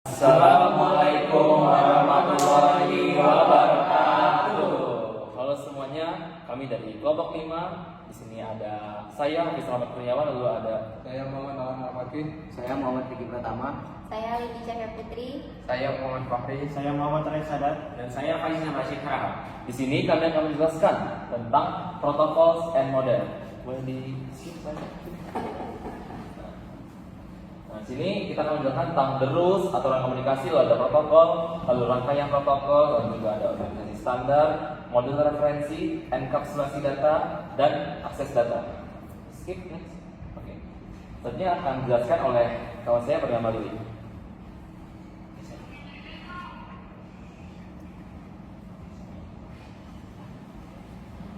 Assalamualaikum warahmatullahi wabarakatuh. Halo semuanya, kami dari kelompok 5. Di sini ada saya Hafiz Rahmat Kurniawan, lalu ada Saya Muhammad Awan Al-Fakih. Saya Muhammad Fikri Pratama. Saya Lidi Cahya Putri. Saya Muhammad Fakri. Saya Muhammad Tarek Sadat. dan saya Faizan Rashid Harahap. Di sini kami akan menjelaskan tentang protocols and model. Boleh di skip saja. Nah, sini kita akan menjelaskan tentang the rules, aturan komunikasi, lalu ada protokol, lalu rangkaian protokol, lalu juga ada organisasi standar, model referensi, enkapsulasi data, dan akses data. Skip next. Oke. Selanjutnya akan dijelaskan oleh kawan saya bernama Dwi.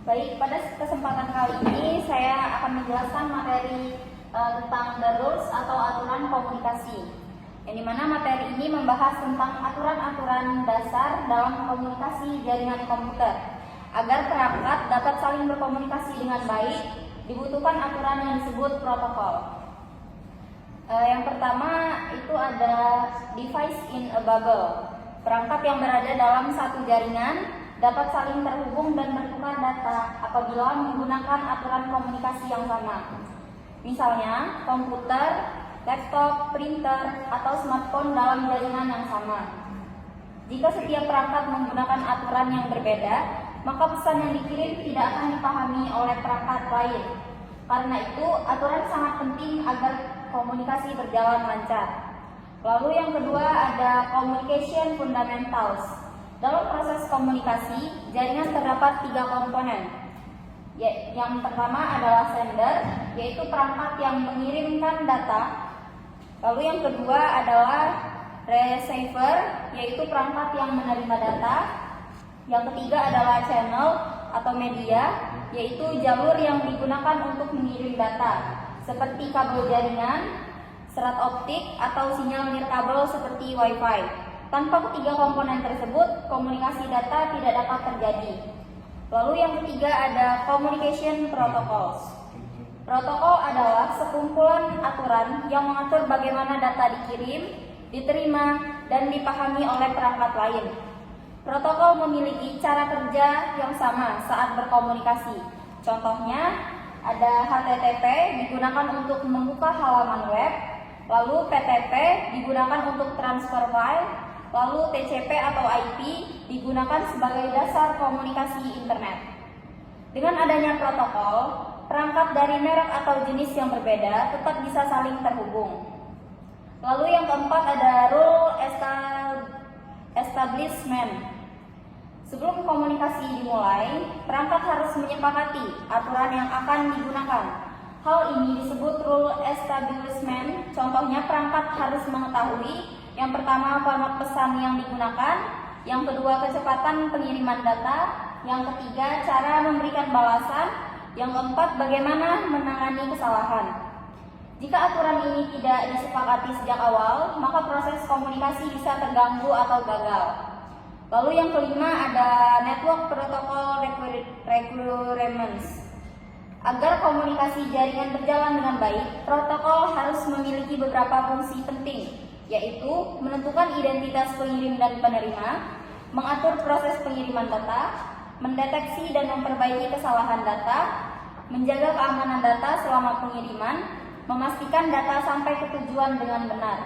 Baik, pada kesempatan kali ini saya akan menjelaskan materi tentang the rules atau aturan komunikasi. Yang dimana materi ini membahas tentang aturan-aturan dasar dalam komunikasi jaringan komputer. Agar perangkat dapat saling berkomunikasi dengan baik, dibutuhkan aturan yang disebut protokol. Yang pertama itu ada device in a bubble. Perangkat yang berada dalam satu jaringan dapat saling terhubung dan bertukar data apabila menggunakan aturan komunikasi yang sama. Misalnya, komputer, laptop, printer, atau smartphone dalam jaringan yang sama. Jika setiap perangkat menggunakan aturan yang berbeda, maka pesan yang dikirim tidak akan dipahami oleh perangkat lain. Karena itu, aturan sangat penting agar komunikasi berjalan lancar. Lalu yang kedua ada communication fundamentals. Dalam proses komunikasi, jaringan terdapat 3 komponen. Yang pertama adalah sender, yaitu perangkat yang mengirimkan data. Lalu yang kedua adalah receiver, yaitu perangkat yang menerima data. Yang ketiga adalah channel atau media, yaitu jalur yang digunakan untuk mengirim data, seperti kabel jaringan, serat optik, atau sinyal nirkabel seperti WiFi. Tanpa ketiga komponen tersebut, komunikasi data tidak dapat terjadi. Lalu yang ketiga ada communication protocols. Protokol adalah sekumpulan aturan yang mengatur bagaimana data dikirim, diterima, dan dipahami oleh perangkat lain. Protokol memiliki cara kerja yang sama saat berkomunikasi. Contohnya, ada HTTP digunakan untuk membuka halaman web, lalu PTP digunakan untuk transfer file, lalu TCP atau IP digunakan sebagai dasar komunikasi internet. Dengan adanya protokol, perangkat dari merek atau jenis yang berbeda tetap bisa saling terhubung. Lalu yang keempat ada rule establishment. Sebelum komunikasi dimulai, perangkat harus menyepakati aturan yang akan digunakan. Hal ini disebut rule establishment. Contohnya, perangkat harus mengetahui yang pertama format pesan yang digunakan, yang kedua kecepatan pengiriman data, yang ketiga cara memberikan balasan, yang keempat bagaimana menangani kesalahan. Jika aturan ini tidak disepakati sejak awal, maka proses komunikasi bisa terganggu atau gagal. Lalu yang kelima ada network protocol requirements. Agar komunikasi jaringan berjalan dengan baik, protokol harus memiliki beberapa fungsi penting, yaitu menentukan identitas pengirim dan penerima, mengatur proses pengiriman data, mendeteksi dan memperbaiki kesalahan data, menjaga keamanan data selama pengiriman, memastikan data sampai ke tujuan dengan benar.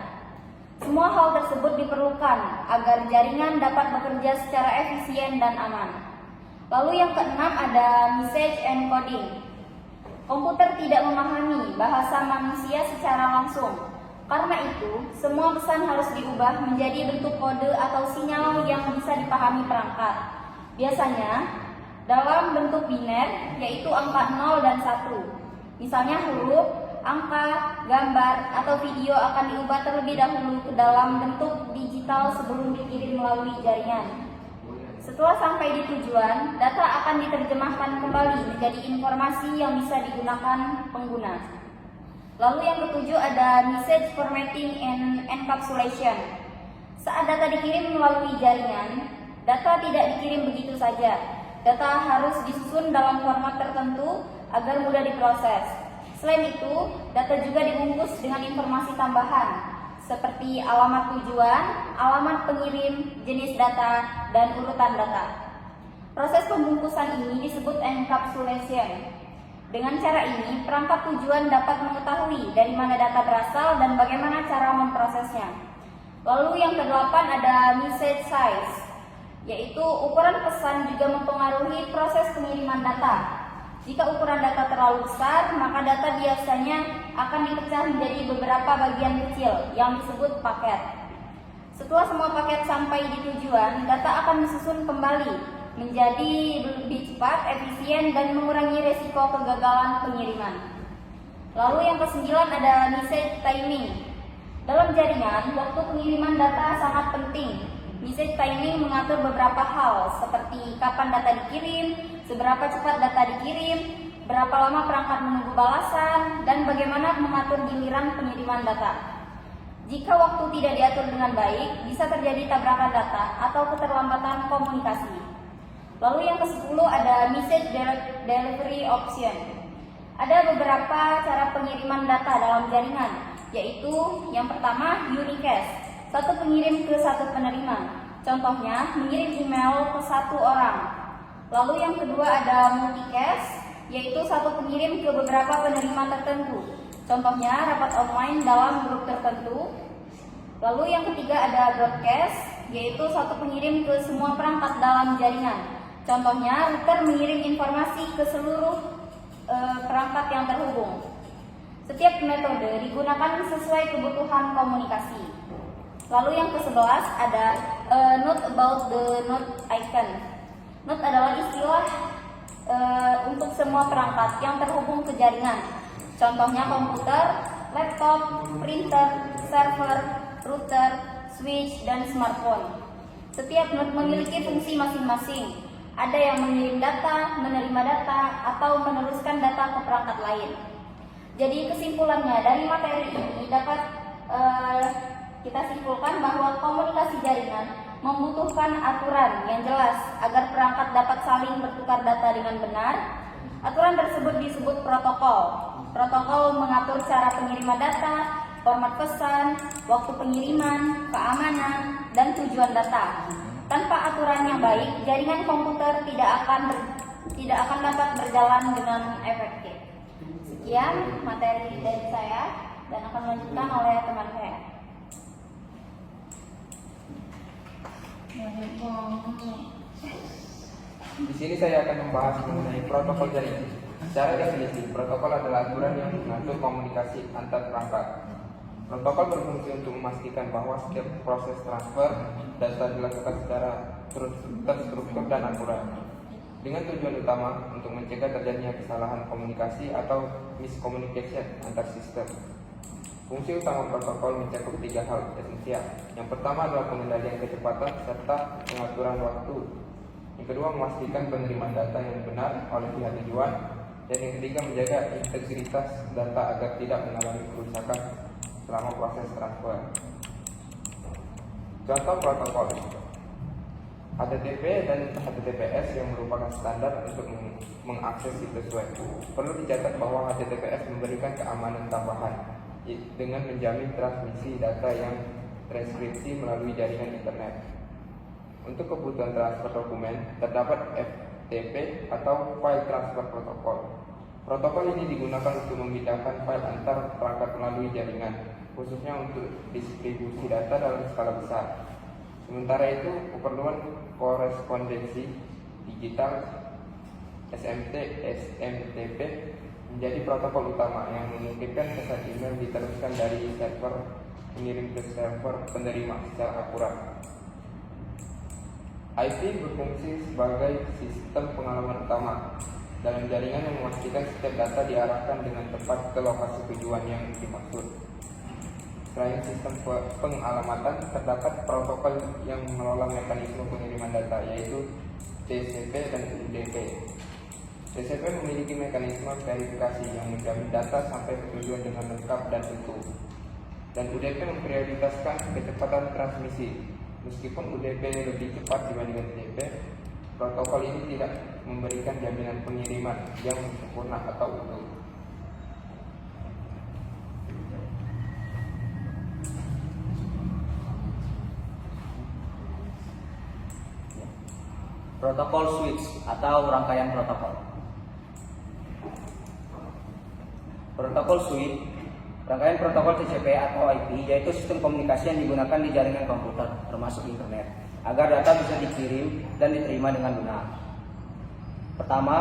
Semua hal tersebut diperlukan agar jaringan dapat bekerja secara efisien dan aman. Lalu yang keenam ada message encoding. Komputer tidak memahami bahasa manusia secara langsung. Karena itu, semua pesan harus diubah menjadi bentuk kode atau sinyal yang bisa dipahami perangkat. Biasanya, dalam bentuk biner, yaitu angka 0 dan 1. Misalnya huruf, angka, gambar, atau video akan diubah terlebih dahulu ke dalam bentuk digital sebelum dikirim melalui jaringan. Setelah sampai di tujuan, data akan diterjemahkan kembali menjadi informasi yang bisa digunakan pengguna. Lalu yang ketujuh ada message formatting and encapsulation. Saat data dikirim melalui jaringan, data tidak dikirim begitu saja. Data harus disusun dalam format tertentu agar mudah diproses. Selain itu, data juga dibungkus dengan informasi tambahan, seperti alamat tujuan, alamat pengirim, jenis data, dan urutan data. Proses pembungkusan ini disebut encapsulation. Dengan cara ini, perangkat tujuan dapat mengetahui dari mana data berasal dan bagaimana cara memprosesnya. Lalu yang kedelapan ada message size, yaitu ukuran pesan juga mempengaruhi proses pengiriman data. Jika ukuran data terlalu besar, maka data biasanya akan dipecah menjadi beberapa bagian kecil yang disebut paket. Setelah semua paket sampai di tujuan, data akan disusun kembali menjadi lebih cepat, efisien, dan mengurangi resiko kegagalan pengiriman. Lalu yang kesembilan ada message timing. Dalam jaringan, waktu pengiriman data sangat penting. Message timing mengatur beberapa hal seperti kapan data dikirim, seberapa cepat data dikirim, berapa lama perangkat menunggu balasan, dan bagaimana mengatur giliran pengiriman data. Jika waktu tidak diatur dengan baik, bisa terjadi tabrakan data atau keterlambatan komunikasi. Lalu yang ke-10 ada message delivery option. Ada beberapa cara pengiriman data dalam jaringan, yaitu yang pertama unicast, satu pengirim ke satu penerima. Contohnya, mengirim email ke satu orang. Lalu yang kedua ada multicast, yaitu satu pengirim ke beberapa penerima tertentu. Contohnya, rapat online dalam grup tertentu. Lalu yang ketiga ada broadcast, yaitu satu pengirim ke semua perangkat dalam jaringan. Contohnya, router mengirim informasi ke seluruh perangkat yang terhubung. Setiap metode digunakan sesuai kebutuhan komunikasi. Lalu yang ke-11 ada note about the note icon. Note adalah istilah untuk semua perangkat yang terhubung ke jaringan. Contohnya komputer, laptop, printer, server, router, switch, dan smartphone. Setiap note memiliki fungsi masing-masing. Ada yang mengirim data, menerima data, atau meneruskan data ke perangkat lain. Jadi kesimpulannya dari materi ini dapat kita simpulkan bahwa komunikasi jaringan membutuhkan aturan yang jelas agar perangkat dapat saling bertukar data dengan benar. Aturan tersebut disebut protokol. Protokol mengatur cara pengiriman data, format pesan, waktu pengiriman, keamanan, dan tujuan data. Tanpa aturan yang baik, jaringan komputer tidak akan dapat berjalan dengan efektif. Sekian materi dari saya dan akan dilanjutkan oleh teman saya. Di sini saya akan membahas mengenai protokol jaringan. Secara definisi, protokol adalah aturan yang mengatur komunikasi antar perangkat. Protokol berfungsi untuk memastikan bahwa setiap proses transfer data dilakukan secara terstruktur dan akurat, dengan tujuan utama untuk mencegah terjadinya kesalahan komunikasi atau miscommunication antar sistem. Fungsi utama protokol mencakup 3 hal esensial. Yang pertama adalah pengendalian kecepatan serta pengaturan waktu. Yang kedua, memastikan penerimaan data yang benar oleh pihak tujuan. Dan yang ketiga, menjaga integritas data agar tidak mengalami kerusakan selama proses transfer. Contoh protokol HTTP dan HTTPS yang merupakan standar untuk mengakses situs web. Perlu dicatat bahwa HTTPS memberikan keamanan tambahan dengan menjamin transmisi data yang transkripsi melalui jaringan internet. Untuk kebutuhan transfer dokumen, terdapat FTP atau File Transfer Protocol. Protokol ini digunakan untuk memindahkan file antar perangkat melalui jaringan, khususnya untuk distribusi data dalam skala besar. Sementara itu, keperluan korespondensi digital SMTP menjadi protokol utama yang memungkinkan pesan email diteruskan dari server mengirim ke server penerima secara akurat. IP berfungsi sebagai sistem pengalaman utama dalam jaringan yang memastikan setiap data diarahkan dengan tepat ke lokasi tujuan yang dimaksud. Selain sistem pengalamatan, terdapat protokol yang mengelola mekanisme pengiriman data, yaitu TCP dan UDP. TCP memiliki mekanisme verifikasi yang menjamin data sampai ke tujuan dengan lengkap dan utuh. Dan UDP memprioritaskan kecepatan transmisi. Meskipun UDP lebih cepat dibandingkan TCP, protokol ini tidak memberikan jaminan pengiriman yang sempurna atau utuh. Protokol switch atau rangkaian protokol. Protokol switch, rangkaian protokol TCP atau IP, yaitu sistem komunikasi yang digunakan di jaringan komputer, termasuk internet, agar data bisa dikirim dan diterima dengan benar. Pertama,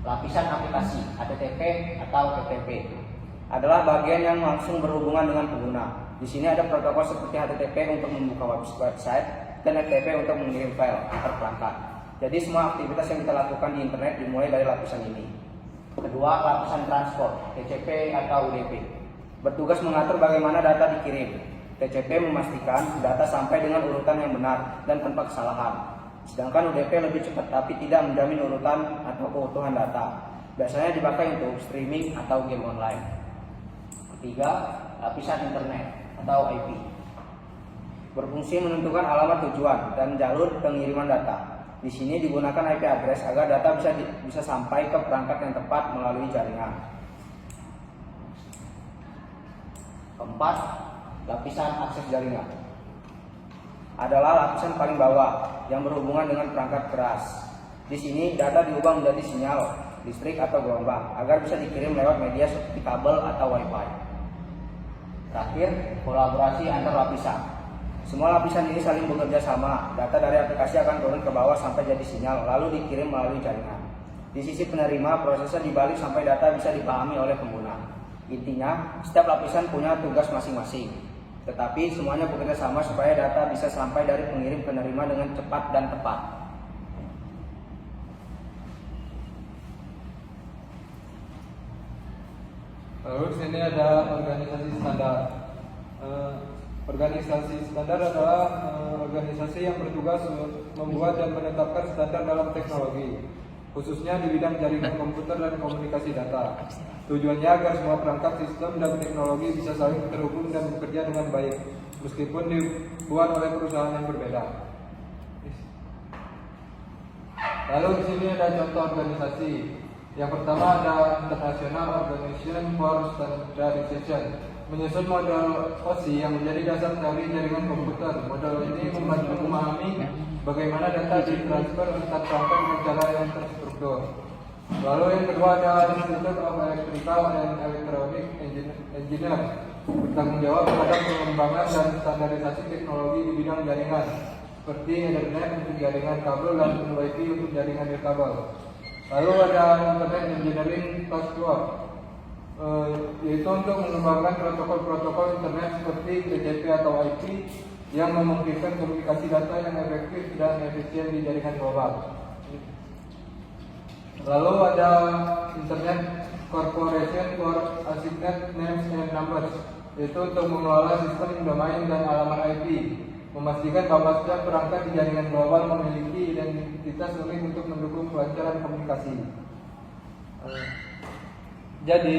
lapisan aplikasi HTTP atau FTP adalah bagian yang langsung berhubungan dengan pengguna. Di sini ada protokol seperti HTTP untuk membuka website dan FTP untuk mengirim file antar perangkat. Jadi semua aktivitas yang kita lakukan di internet dimulai dari lapisan ini. Kedua, lapisan transport TCP atau UDP bertugas mengatur bagaimana data dikirim. TCP memastikan data sampai dengan urutan yang benar dan tanpa kesalahan. Sedangkan UDP lebih cepat tapi tidak menjamin urutan atau keutuhan data. Biasanya dipakai untuk streaming atau game online. Ketiga, lapisan internet atau IP berfungsi menentukan alamat tujuan dan jalur pengiriman data. Di sini digunakan IP address agar data bisa sampai ke perangkat yang tepat melalui jaringan. Keempat, lapisan akses jaringan adalah lapisan paling bawah yang berhubungan dengan perangkat keras. Di sini data diubah menjadi sinyal listrik atau gelombang agar bisa dikirim lewat media seperti kabel atau WiFi. Terakhir, kolaborasi antar lapisan. Semua lapisan ini saling bekerja sama. Data dari aplikasi akan turun ke bawah sampai jadi sinyal, lalu dikirim melalui jaringan. Di sisi penerima, prosesnya dibalik sampai data bisa dipahami oleh pengguna. Intinya, setiap lapisan punya tugas masing-masing. Tetapi semuanya bekerja sama supaya data bisa sampai dari pengirim ke penerima dengan cepat dan tepat. Lalu di sini ada organisasi standar. Organisasi standar adalah organisasi yang bertugas membuat dan menetapkan standar dalam teknologi, khususnya di bidang jaringan komputer dan komunikasi data. Tujuannya agar semua perangkat sistem dan teknologi bisa saling terhubung dan bekerja dengan baik, meskipun dibuat oleh perusahaan yang berbeda. Lalu di sini ada contoh organisasi. Yang pertama ada International Organization for Standardization, menyusun model OSI yang menjadi dasar teori jaringan komputer. Model ini membantu memahami bagaimana data ditransfer antar perangkat dengan cara yang terstruktur. Lalu yang kedua ada Institute of Electrical and Electronic Engineer, bertanggung jawab terhadap pengembangan dan standarisasi teknologi di bidang jaringan, seperti Ethernet untuk jaringan kabel dan Wi-Fi untuk jaringan nirkabel. Lalu ada Internet Engineering Task Force, yaitu untuk mengembangkan protokol-protokol internet seperti TCP atau IP yang memungkinkan komunikasi data yang efektif dan efisien di jaringan global. Lalu ada Internet Corporation for Assigned Names and Numbers, yaitu untuk mengelola sistem domain dan alamat IP, memastikan bahwa setiap perangkat di jaringan global memiliki identitas unik untuk mendukung kelancaran komunikasi. Jadi,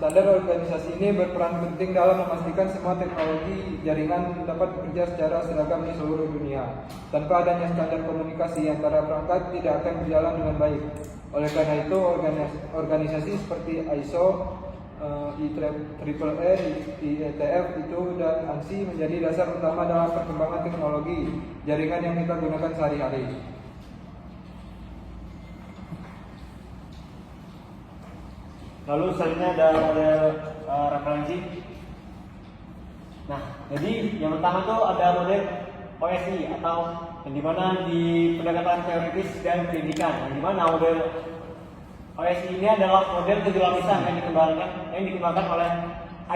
standar organisasi ini berperan penting dalam memastikan semua teknologi jaringan dapat bekerja secara seragam di seluruh dunia. Tanpa adanya standar komunikasi antara perangkat tidak akan berjalan dengan baik. Oleh karena itu, organisasi seperti ISO, IEEE, IETF itu dan ANSI menjadi dasar utama dalam perkembangan teknologi jaringan yang kita gunakan sehari-hari. Lalu selanjutnya ada model referensi. Nah, jadi yang pertama itu ada model OSI atau yang dimana di pendekatan teoritis dan pendidikan. Yang dimana model OSI ini adalah model 7 lapisan yang dikembangkan oleh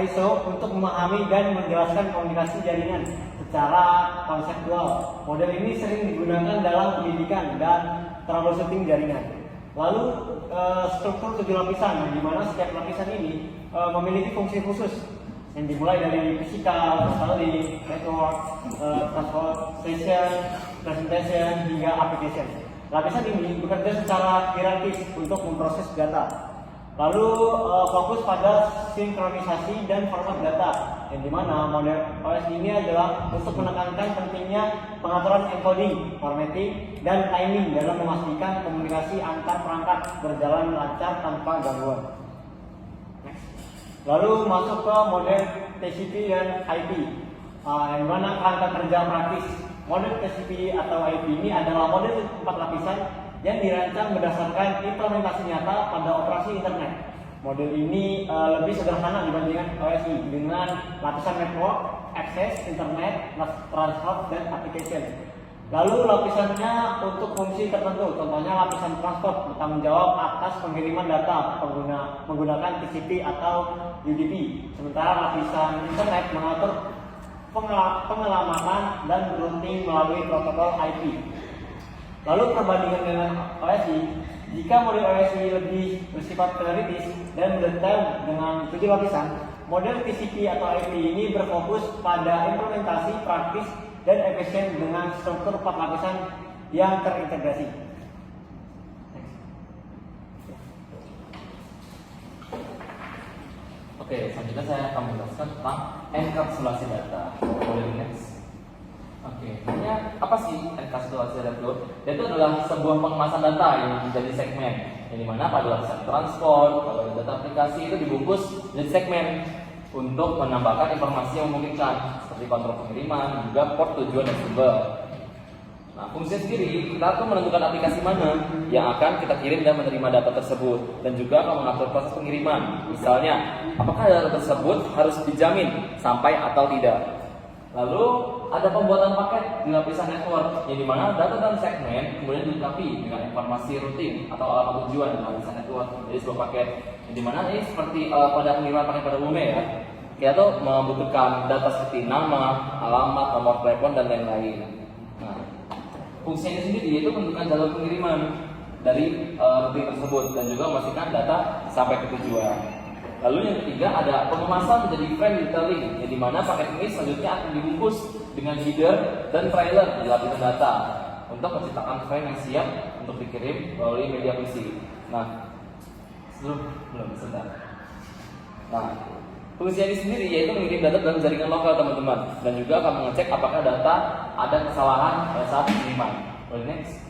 ISO untuk memahami dan menjelaskan komunikasi jaringan secara konseptual. Model ini sering digunakan dalam pendidikan dan troubleshooting jaringan. Lalu struktur 7 lapisan, di mana setiap lapisan ini memiliki fungsi khusus yang dimulai dari physical, modeling, network, transportation, presentation hingga application. Lapisan ini bekerja secara hierarkis untuk memproses data. Lalu fokus pada sinkronisasi dan format data, yang dimana model OS ini adalah untuk menekankan pentingnya pengaturan encoding, formatting, dan timing dalam memastikan komunikasi antar perangkat berjalan lancar tanpa gangguan. Next. Lalu masuk ke model TCP dan IP, yang dimana kerangka kerja praktis model TCP atau IP ini adalah model 4 lapisan yang dirancang berdasarkan implementasi nyata pada operasi internet. Model ini lebih sederhana dibandingkan OSI dengan lapisan network, access, internet, transport, dan application. Lalu lapisannya untuk fungsi tertentu, contohnya lapisan transport bertanggung jawab atas pengiriman data menggunakan TCP atau UDP. Sementara lapisan internet mengatur pengelamatan dan routing melalui protokol IP. Lalu perbandingan dengan OSI, jika model OSI lebih bersifat teoritis dan mendetail dengan 7 lapisan, model TCP atau IP ini berfokus pada implementasi praktis dan efisien dengan struktur 4 lapisan yang terintegrasi. Oke, selanjutnya saya akan menjelaskan tentang enkapsulasi data. Boleh next. Oke, sebenarnya apa sih enkapsulasi data itu? Itu adalah sebuah pengemasan data yang menjadi segmen, yang dimana pada lapisan transport, pada data aplikasi itu dibungkus menjadi segmen untuk menambahkan informasi yang memungkinkan seperti kontrol pengiriman, juga port tujuan dan sumber. Nah, fungsinya sendiri kita tuh menentukan aplikasi mana yang akan kita kirim dan menerima data tersebut, dan juga akan mengatur proses pengiriman. Misalnya, apakah data tersebut harus dijamin sampai atau tidak. Lalu ada pembuatan paket di lapisan network, yang dimana data dalam segmen kemudian dilengkapi dengan informasi routing atau alamat tujuan di lapisan network. Jadi sebuah paket yang dimana ini seperti pada pengiriman paket pada umumnya ya. Kita tuh membutuhkan data seperti nama, alamat, nomor telepon dan lain-lain. Nah, fungsinya sendiri yaitu menentukan jalur pengiriman dari routing tersebut dan juga memastikan data sampai ke tujuan. Lalu yang ketiga ada pengemasan menjadi frame detailing, yang dimana paket ini selanjutnya akan dibungkus dengan header dan trailer di lapisan data untuk menciptakan frame yang siap untuk dikirim melalui media fisik. Nah, sebentar. Nah, fungsi ini sendiri yaitu mengirim data dalam jaringan lokal teman-teman, dan juga akan mengecek apakah data ada kesalahan pada saat pengiriman. Boleh next.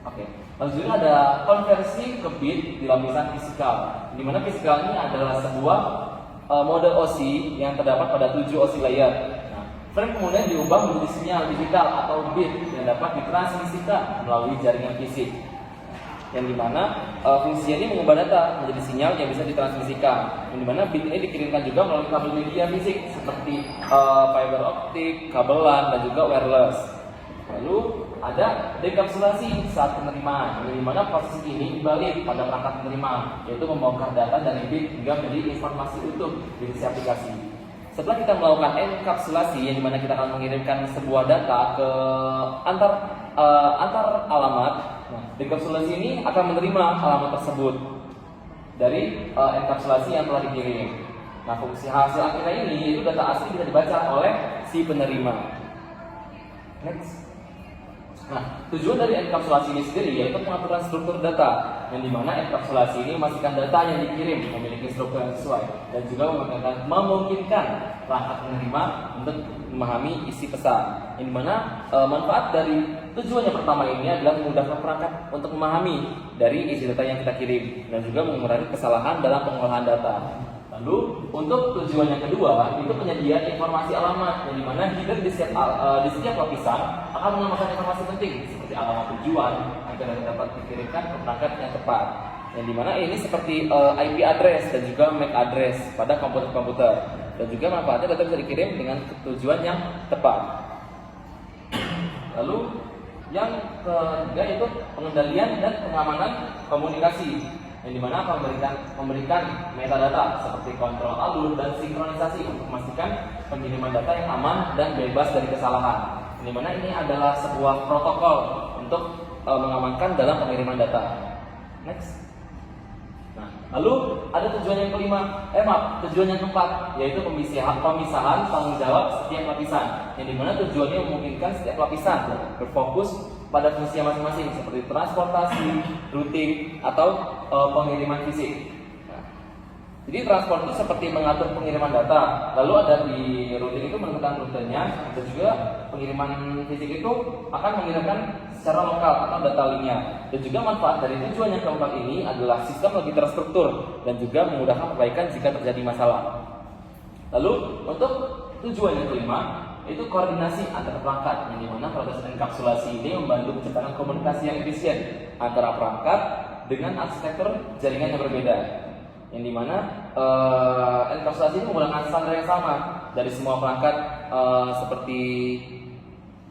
Oke. Lalu juga ada konversi ke bit di lapisan fisikal, di mana fisikal ini adalah sebuah model OSI yang terdapat pada 7 OSI layer. Nah, frame kemudian diubah menjadi sinyal digital atau bit yang dapat ditransmisikan melalui jaringan fisik, yang dimana fungsinya ini mengubah data menjadi sinyal yang bisa ditransmisikan, yang dimana bit ini dikirimkan juga melalui kabel media fisik seperti fiber optik, kabelan, dan juga wireless. Lalu ada dekapsulasi saat penerimaan, di mana proses ini dibalik pada perangkat penerima, yaitu membongkar data dari bit hingga menjadi informasi utuh di isi aplikasi. Setelah kita melakukan enkapsulasi, yang dimana kita akan mengirimkan sebuah data ke antar alamat, dekapsulasi ini akan menerima alamat tersebut dari enkapsulasi yang telah dikirim. Nah, fungsi hasil akhirnya ini yaitu data asli bisa dibaca oleh si penerima. Next. Nah, tujuan dari enkapsulasi ini sendiri yaitu pengaturan struktur data, yang dimana enkapsulasi ini memastikan data yang dikirim memiliki struktur yang sesuai dan juga memungkinkan perangkat penerima untuk memahami isi pesan. Yang dimana manfaat dari tujuan yang pertama ini adalah memudahkan perangkat untuk memahami dari isi data yang kita kirim dan juga mengurangi kesalahan dalam pengolahan data. Lalu untuk tujuan yang kedua itu penyediaan informasi alamat, yang dimana header di setiap lapisan akan menambahkan informasi penting seperti alamat tujuan agar dapat dikirimkan ke perangkat yang tepat, yang dimana ini seperti IP address dan juga MAC address pada komputer-komputer, dan juga manfaatnya data bisa dikirim dengan tujuan yang tepat. Lalu yang ketiga itu pengendalian dan pengamanan komunikasi, yang dimana akan memberikan metadata seperti kontrol alur dan sinkronisasi untuk memastikan pengiriman data yang aman dan bebas dari kesalahan. Yang dimana ini adalah sebuah protokol untuk mengamankan dalam pengiriman data. Next. Nah, lalu ada tujuan yang kelima, tujuan yang keempat, yaitu pemisahan tanggung jawab setiap lapisan, yang dimana tujuannya memungkinkan setiap lapisan berfokus pada fungsi masing-masing seperti transportasi, routing, atau pengiriman fisik. Nah, jadi transport itu seperti mengatur pengiriman data, lalu ada di routing itu menentukan rutenya, dan juga pengiriman fisik itu akan mengirimkan secara lokal atau data linear. Dan juga manfaat dari tujuan yang keempat ini adalah sistem lebih terstruktur dan juga memudahkan perbaikan jika terjadi masalah. Lalu untuk tujuan yang kelima itu koordinasi antar perangkat, yang dimana proses enkapsulasi ini membantu menciptakan komunikasi yang efisien antara perangkat dengan arsitektur jaringan yang berbeda, yang dimana enkapsulasi ini menggunakan standar yang sama dari semua perangkat seperti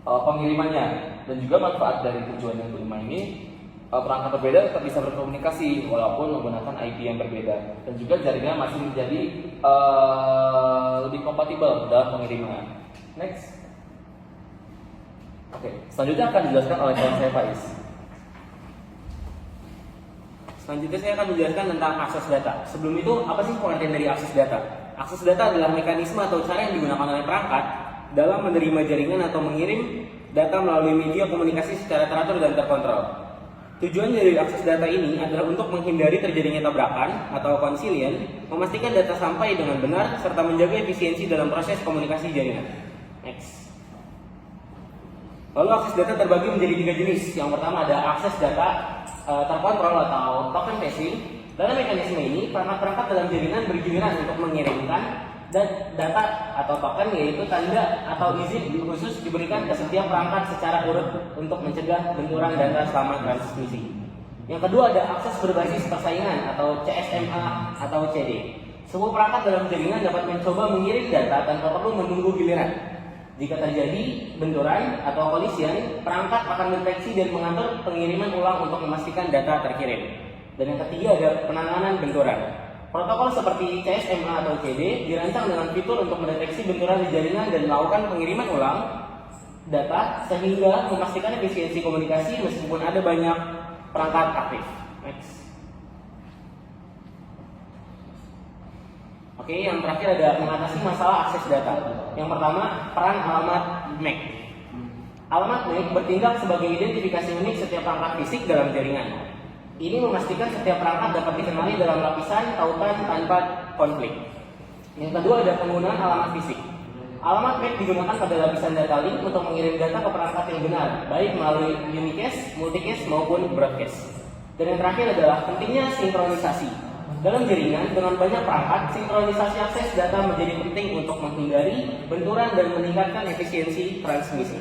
pengirimannya, dan juga manfaat dari tujuan yang kelima ini perangkat berbeda tetap bisa berkomunikasi walaupun menggunakan IP yang berbeda, dan juga jaringan masih menjadi lebih kompatibel dalam pengiriman. Next. Oke, selanjutnya akan dijelaskan oleh kawan saya Faiz. Selanjutnya saya akan menjelaskan tentang akses data. Sebelum itu, apa sih pengertian dari akses data? Akses data adalah mekanisme atau cara yang digunakan oleh perangkat dalam menerima jaringan atau mengirim data melalui media komunikasi secara teratur dan terkontrol. Tujuan dari akses data ini adalah untuk menghindari terjadinya tabrakan atau konsilian, memastikan data sampai dengan benar, serta menjaga efisiensi dalam proses komunikasi jaringan. Next. Lalu akses data terbagi menjadi 3 jenis. Yang pertama ada akses data terkontrol atau token casing. Dalam mekanisme ini, perangkat-perangkat dalam jaringan bergiliran untuk mengirimkan data atau token, yaitu tanda atau izin khusus diberikan ke setiap perangkat secara urut untuk mencegah benturan data selama transmisi. Yang kedua ada akses berbasis persaingan atau CSMA atau CD. Semua perangkat dalam jaringan dapat mencoba mengirim data tanpa perlu menunggu giliran. Jika terjadi benturan atau kolisian, perangkat akan mendeteksi dan mengatur pengiriman ulang untuk memastikan data terkirim. Dan yang ketiga ada penanganan benturan. Protokol seperti CSMA atau CD dirancang dengan fitur untuk mendeteksi benturan di jaringan dan melakukan pengiriman ulang data sehingga memastikan efisiensi komunikasi meskipun ada banyak perangkat aktif. Next. Oke, yang terakhir ada mengatasi masalah akses data. Yang pertama, peran alamat MAC. Alamat MAC bertindak sebagai identifikasi unik setiap perangkat fisik dalam jaringan. Ini memastikan setiap perangkat dapat dikenali dalam lapisan tautan tanpa konflik. Yang kedua ada penggunaan alamat fisik. Alamat MAC digunakan pada lapisan data link untuk mengirim data ke perangkat yang benar, baik melalui unicast, multicast maupun broadcast. Dan yang terakhir adalah pentingnya sinkronisasi. Dalam jaringan dengan banyak perangkat, sinkronisasi akses data menjadi penting untuk menghindari benturan dan meningkatkan efisiensi transmisi.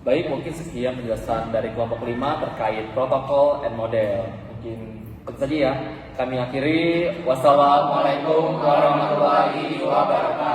Baik, mungkin sekian penjelasan dari kelompok 5 terkait protokol and model. Mungkin itu saja ya. Kami akhiri. Wassalamualaikum warahmatullahi wabarakatuh.